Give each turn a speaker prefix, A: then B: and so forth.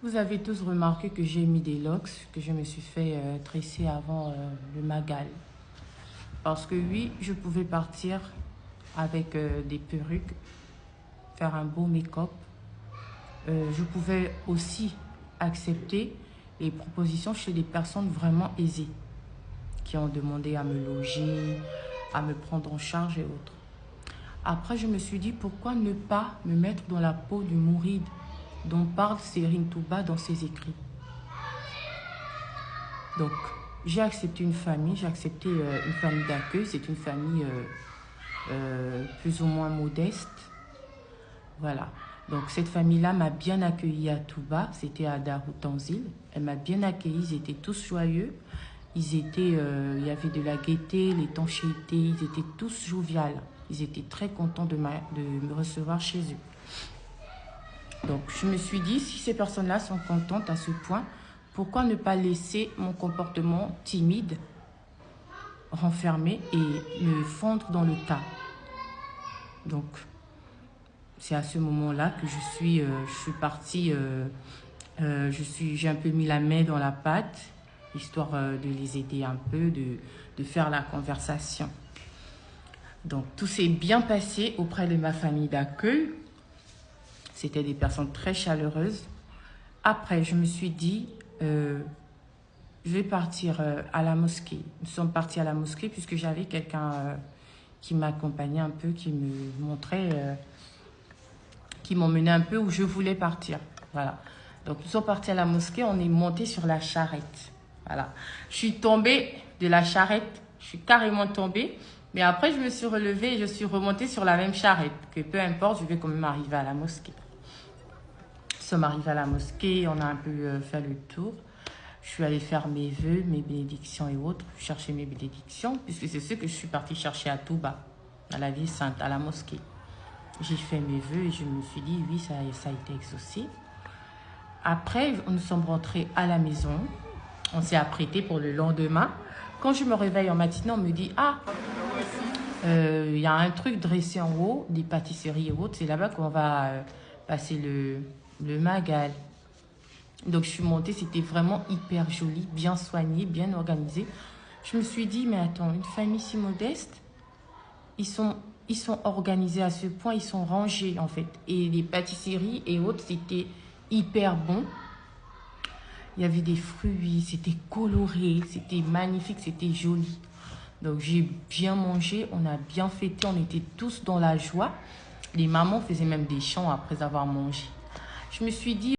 A: Vous avez tous remarqué que j'ai mis des locks, que je me suis fait tresser avant le Magal. Parce que oui, je pouvais partir avec des perruques, faire un beau make-up. Je pouvais aussi accepter les propositions chez des personnes vraiment aisées, qui ont demandé à me loger, à me prendre en charge et autres. Après, je me suis dit, pourquoi ne pas me mettre dans la peau du mouride dont parle Serigne Touba dans ses écrits. Donc, j'ai accepté une famille, j'ai accepté une famille d'accueil. C'est une famille plus ou moins modeste. Voilà. Donc, cette famille-là m'a bien accueilli à Touba. C'était à Darou Tanzil. Elle m'a bien accueilli. Ils étaient tous joyeux. Il y avait de la gaieté, l'étanchéité. Ils étaient tous joviales. Ils étaient très contents de me recevoir chez eux. Donc, je me suis dit, si ces personnes-là sont contentes à ce point, pourquoi ne pas laisser mon comportement timide renfermer et me fondre dans le tas. Donc, c'est à ce moment-là que je suis partie, j'ai un peu mis la main dans la pâte, histoire de les aider un peu, de faire la conversation. Donc, tout s'est bien passé auprès de ma famille d'accueil. C'était des personnes très chaleureuses. Après, je me suis dit, je vais partir à la mosquée. Nous sommes partis à la mosquée puisque j'avais quelqu'un qui m'accompagnait un peu, qui me montrait, qui m'emmenait un peu où je voulais partir. Voilà. Donc, nous sommes partis à la mosquée. On est monté sur la charrette. Voilà. Je suis tombée de la charrette. Je suis carrément tombée. Mais après, je me suis relevée et je suis remontée sur la même charrette. Que peu importe, je vais quand même arriver à la mosquée. Nous sommes arrivés à la mosquée, on a un peu fait le tour. Je suis allée faire mes vœux, mes bénédictions et autres, chercher mes bénédictions, puisque c'est ce que je suis partie chercher à Touba, à la ville sainte, à la mosquée. J'ai fait mes vœux et je me suis dit, oui, ça a été exaucé. Après, nous sommes rentrés à la maison, on s'est apprêté pour le lendemain. Quand je me réveille en matinée, on me dit, ah, il y a un truc dressé en haut, des pâtisseries et autres, c'est là-bas qu'on va passer le Magal. Donc je suis montée, c'était vraiment hyper joli, bien soigné, bien organisé. Je me suis dit, mais attends, une famille si modeste, ils sont organisés à ce point, ils sont rangés en fait. Et les pâtisseries et autres, c'était hyper bon. Il y avait des fruits, c'était coloré, c'était magnifique, c'était joli. Donc j'ai bien mangé, on a bien fêté, on était tous dans la joie. Les mamans faisaient même des chants après avoir mangé. Je me suis dit,